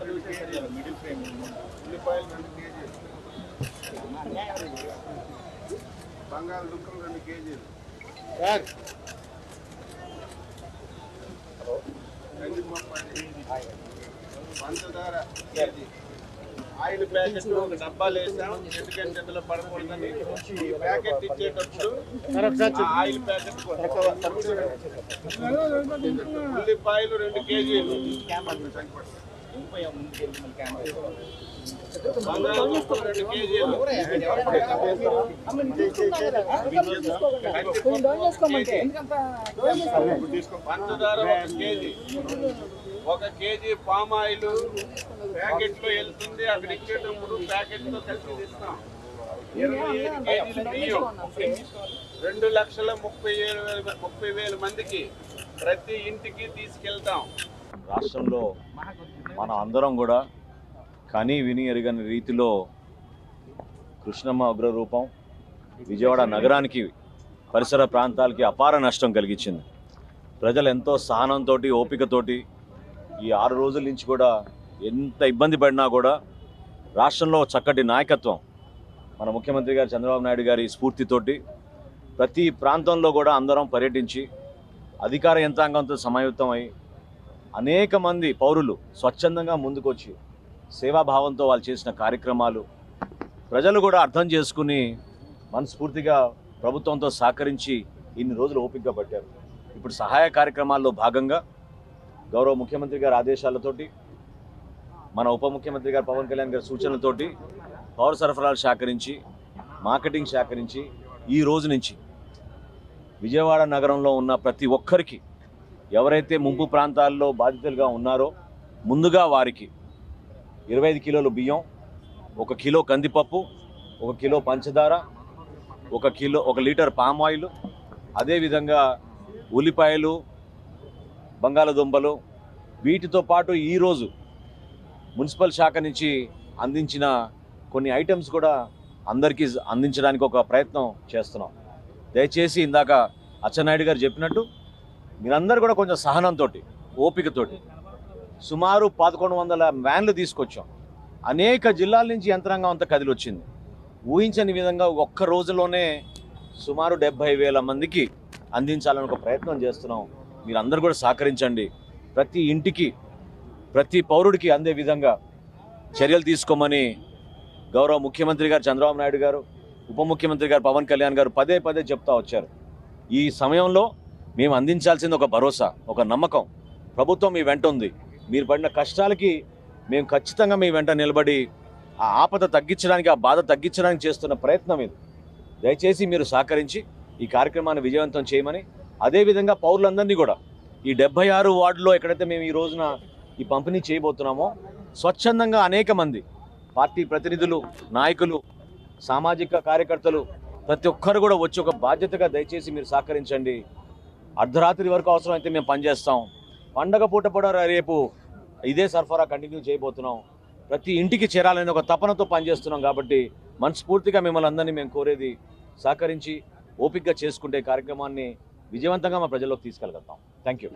Middle frame ఉల్లిపాయలు 2 కేజీలు, బంగాళదుంపలు 2 కేజీలు, పంచదార కేజీ, ఆయిల్ ప్యాకెట్ ఒక డబ్బాలు వేసాం ఎందుకంటే అందులో పడకూడదని. ఈ ప్యాకెట్ ఇచ్చేటప్పుడు ఆయిల్ ప్యాకెట్ ఉల్లిపాయలు 2 కేజీలు, బంగాళదుంపలు 2 కేజీలు, పంచదార 1 KG, 1 KG palm oil packet లో వెళ్తుంది. అక్కడ ఇచ్చేటప్పుడు ప్యాకెట్ తో కలిసి ఇస్తాం. 25 కేజీలు బియ్యం 2,30,000 మందికి ప్రతి ఇంటికి తీసుకెళ్తాం. రాష్ట్రంలో మన అందరం కూడా కని విని ఎరగని రీతిలో కృష్ణమ్మ ఉగ్రరూపం విజయవాడ నగరానికి పరిసర ప్రాంతాలకి అపార నష్టం కలిగించింది. ప్రజలు ఎంతో సహనంతో ఓపికతోటి ఈ 6 రోజుల నుంచి కూడా ఎంత ఇబ్బంది పడినా కూడా రాష్ట్రంలో చక్కటి నాయకత్వం మన ముఖ్యమంత్రి గారు చంద్రబాబు నాయుడు గారి స్ఫూర్తితోటి ప్రతి ప్రాంతంలో కూడా అందరం పర్యటించి అధికార యంత్రాంగంతో సమాయుత్తమై అనేక మంది పౌరులు స్వచ్ఛందంగా ముందుకొచ్చి సేవాభావంతో వాళ్ళు చేసిన కార్యక్రమాలు ప్రజలు కూడా అర్థం చేసుకుని మనస్ఫూర్తిగా ప్రభుత్వంతో సహకరించి ఇన్ని రోజులు ఓపికగా పట్టారు. ఇప్పుడు సహాయ కార్యక్రమాల్లో భాగంగా గౌరవ ముఖ్యమంత్రి గారి ఆదేశాలతోటి మన ఉప ముఖ్యమంత్రి గారు పవన్ కళ్యాణ్ గారి సూచనలతోటి పౌర సరఫరాలు శాఖ నుంచి మార్కెటింగ్ శాఖ నుంచి ఈ రోజు నుంచి విజయవాడ నగరంలో ఉన్న ప్రతి ఒక్కరికి ఎవరైతే ముంపు ప్రాంతాల్లో బాధితులుగా ఉన్నారో ముందుగా వారికి 25 కిలోలు బియ్యం, 1 కిలో కందిపప్పు, 1 కిలో పంచదార, 1 లీటర్ పామ్ ఆయిల్, అదేవిధంగా ఉల్లిపాయలు, బంగాళదుంపలు, వీటితో పాటు ఈరోజు మున్సిపల్ శాఖ నుంచి అందించిన కొన్ని ఐటమ్స్ కూడా అందరికీ అందించడానికి ఒక ప్రయత్నం చేస్తున్నాం. దయచేసి ఇందాక అచ్చెన్నాయుడు గారు చెప్పినట్టు మీరందరూ కూడా కొంచెం సహనంతో ఓపికతోటి సుమారు 1100 వ్యాన్లు తీసుకొచ్చాం. అనేక జిల్లాల నుంచి యంత్రాంగం అంతా కదిలి వచ్చింది. ఊహించని విధంగా ఒక్క రోజులోనే సుమారు 70,000 మందికి అందించాలని ఒక ప్రయత్నం చేస్తున్నాం. మీరందరూ కూడా సహకరించండి. ప్రతి ఇంటికి ప్రతి పౌరుడికి అందే విధంగా చర్యలు తీసుకోమని గౌరవ ముఖ్యమంత్రి గారు చంద్రబాబు నాయుడు గారు, ఉప ముఖ్యమంత్రి గారు పవన్ కళ్యాణ్ గారు పదే పదే చెప్తా వచ్చారు. ఈ సమయంలో మేము అందించాల్సింది ఒక భరోసా, ఒక నమ్మకం. ప్రభుత్వం మీ వెంట ఉంది. మీరు పడిన కష్టాలకి మేము ఖచ్చితంగా మీ వెంట నిలబడి ఆ ఆపద తగ్గించడానికి, ఆ బాధ తగ్గించడానికి చేస్తున్న ప్రయత్నం ఇది. దయచేసి మీరు సహకరించి ఈ కార్యక్రమాన్ని విజయవంతం చేయమని, అదేవిధంగా పౌరులందరినీ కూడా ఈ 76 వార్డులో ఎక్కడైతే మేము ఈ రోజున ఈ పంపిణీ చేయబోతున్నామో స్వచ్ఛందంగా అనేక మంది పార్టీ ప్రతినిధులు, నాయకులు, సామాజిక కార్యకర్తలు ప్రతి ఒక్కరు కూడా వచ్చి ఒక బాధ్యతగా దయచేసి మీరు సహకరించండి. అర్ధరాత్రి వరకు అవసరమైతే మేము పనిచేస్తాం. పండగ పూట కూడా రేపు ఇదే సరఫరా కంటిన్యూ చేయబోతున్నాం. ప్రతి ఇంటికి చేరాలని ఒక తపనతో పనిచేస్తున్నాం. కాబట్టి మనస్ఫూర్తిగా మిమ్మల్ని అందరినీ మేము కోరేది సహకరించి ఓపికగా చేసుకుంటే కార్యక్రమాన్ని విజయవంతంగా మా ప్రజల్లోకి తీసుకెళ్తాం. Thank you.